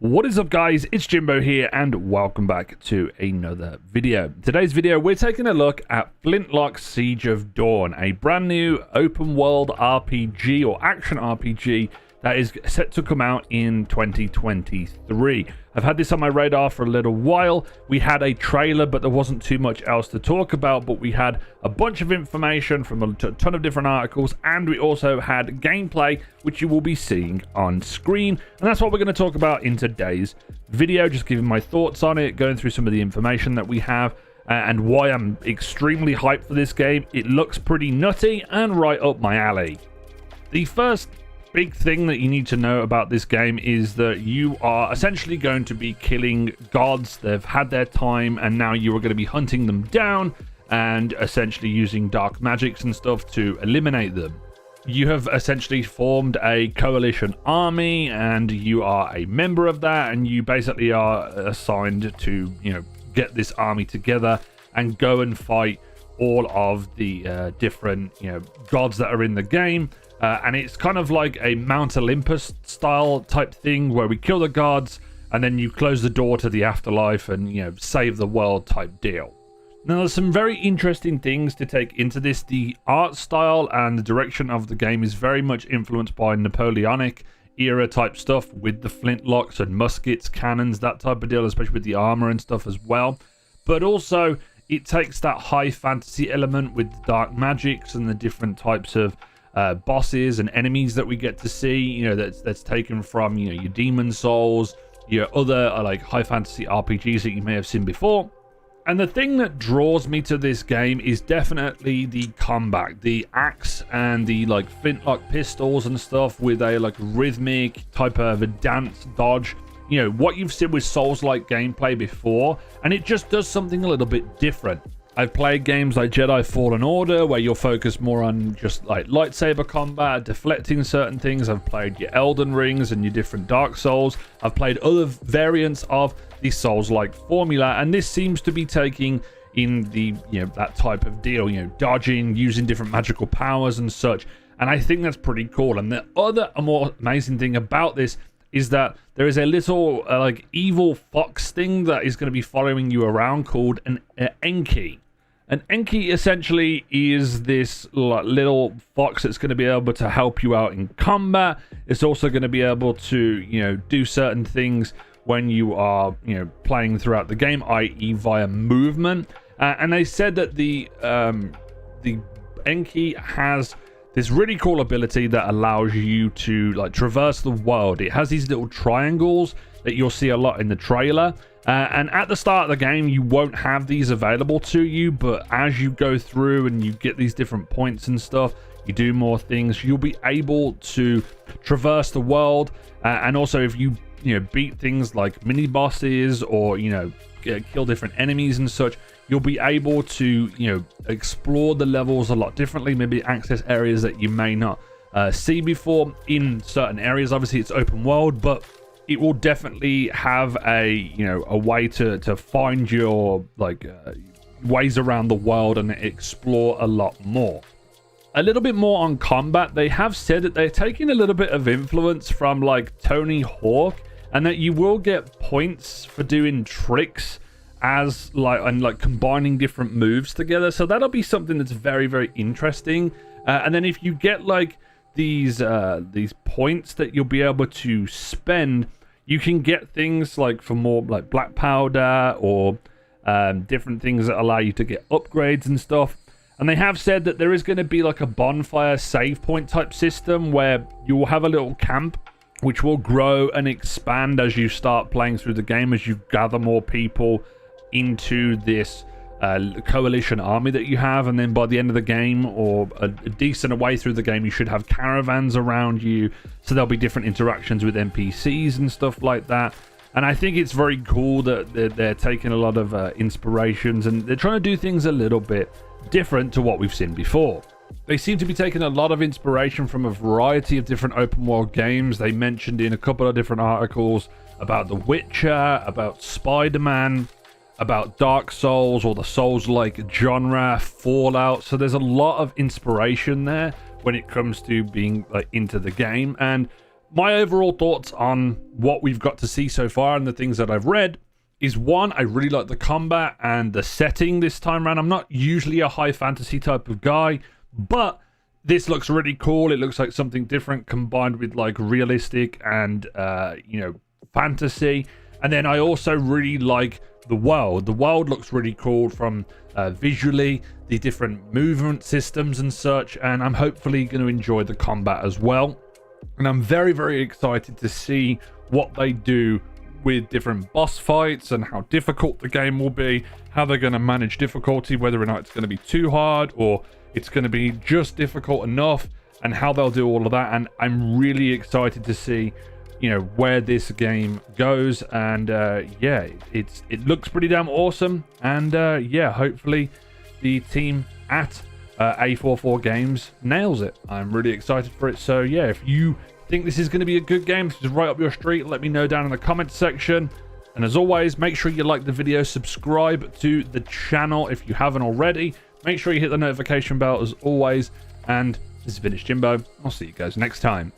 What is up, guys? It's Jimbo here and welcome back to another video. Today's video we're taking a look at Flintlock Siege of Dawn, a brand new open world RPG or action RPG that is set to come out in 2023. I've had this on my radar for a little while. We had a trailer, but there wasn't too much else to talk about, but we had a bunch of information from a ton of different articles, and we also had gameplay, which you will be seeing on screen. And that's what we're going to talk about in today's video, just giving my thoughts on it, going through some of the information that we have, and why I'm extremely hyped for this game. It looks pretty nutty and right up my alley. The first big thing that you need to know about this game is that you are essentially going to be killing gods. They've had their time and now you are going to be hunting them down and essentially using dark magics and stuff to eliminate them. You have essentially formed a coalition army and you are a member of that, and you basically are assigned to, get this army together and go and fight all of the different, gods that are in the game. And it's kind of like a Mount Olympus style type thing where we kill the gods and then you close the door to the afterlife and, save the world type deal. Now, there's some very interesting things to take into this. The art style and the direction of the game is very much influenced by Napoleonic Era type stuff with the Flintlocks and Muskets, cannons, that type of deal, especially with the armor and stuff as well. But also, it takes that high fantasy element with the dark magics and the different types of bosses and enemies that we get to see, that's taken from your Demon Souls, your other like high fantasy RPGs that you may have seen before. And the thing that draws me to this game is definitely the combat, the axe and the like Flintlock pistols and stuff with a like rhythmic type of a dance dodge, what you've seen with Souls-like gameplay before, and it just does something a little bit different. I've played games like Jedi Fallen Order where you're focused more on just like lightsaber combat, deflecting certain things. I've played your Elden Rings and your different Dark Souls. I've played other variants of the Souls-like formula, and this seems to be taking in the that type of deal, dodging, using different magical powers and such. And I think that's pretty cool. And the other more amazing thing about this is that there is a little like evil fox thing that is going to be following you around called an Enki. An Enki essentially is this little fox that's going to be able to help you out in combat. It's also going to be able to, do certain things when you are, playing throughout the game, i.e. via movement. And they said that the Enki has this really cool ability that allows you to like traverse the world. It has these little triangles that you'll see a lot in the trailer. And at the start of the game, you won't have these available to you, but as you go through and you get these different points and stuff, you do more things, you'll be able to traverse the world. And also if you, beat things like mini bosses or, kill different enemies and such, you'll be able to, explore the levels a lot differently, maybe access areas that you may not see before in certain areas. Obviously, it's open world, but it will definitely have a, a way to find your, ways around the world and explore a lot more. A little bit more on combat. They have said that they're taking a little bit of influence from, like, Tony Hawk, and that you will get points for doing tricks as combining different moves together. So that'll be something that's very, very interesting. And then if you get like these points that you'll be able to spend, you can get things like for more like black powder or different things that allow you to get upgrades and stuff. And they have said that there is going to be like a bonfire save point type system where you will have a little camp which will grow and expand as you start playing through the game, as you gather more people into this coalition army that you have. And then by the end of the game, or a decent way through the game, you should have caravans around you, so there'll be different interactions with NPCs and stuff like that. And I think it's very cool that they're taking a lot of inspirations, and they're trying to do things a little bit different to what we've seen before. They seem to be taking a lot of inspiration from a variety of different open world games. They mentioned in a couple of different articles about The Witcher, about Spider-Man, about Dark Souls or the Souls-like genre, Fallout. So there's a lot of inspiration there when it comes to being like into the game. And my overall thoughts on what we've got to see so far and the things that I've read is, one, I really like the combat and the setting this time around. I'm not usually a high fantasy type of guy, but this looks really cool. It looks like something different combined with like realistic and, fantasy. And then I also really like the world. The world looks really cool from visually, the different movement systems and such. And I'm hopefully going to enjoy the combat as well. And I'm very, very excited to see what they do with different boss fights and how difficult the game will be, how they're going to manage difficulty, whether or not it's going to be too hard or it's going to be just difficult enough, and how they'll do all of that. And I'm really excited to see, where this game goes. And it looks pretty damn awesome. And hopefully the team at A44 Games nails it. I'm really excited for it. So yeah, if you think this is going to be a good game, this is right up your street, let me know down in the comments section. And as always, make sure you like the video, subscribe to the channel if you haven't already, make sure you hit the notification bell as always. And this is Vintage Jimbo. I'll see you guys next time.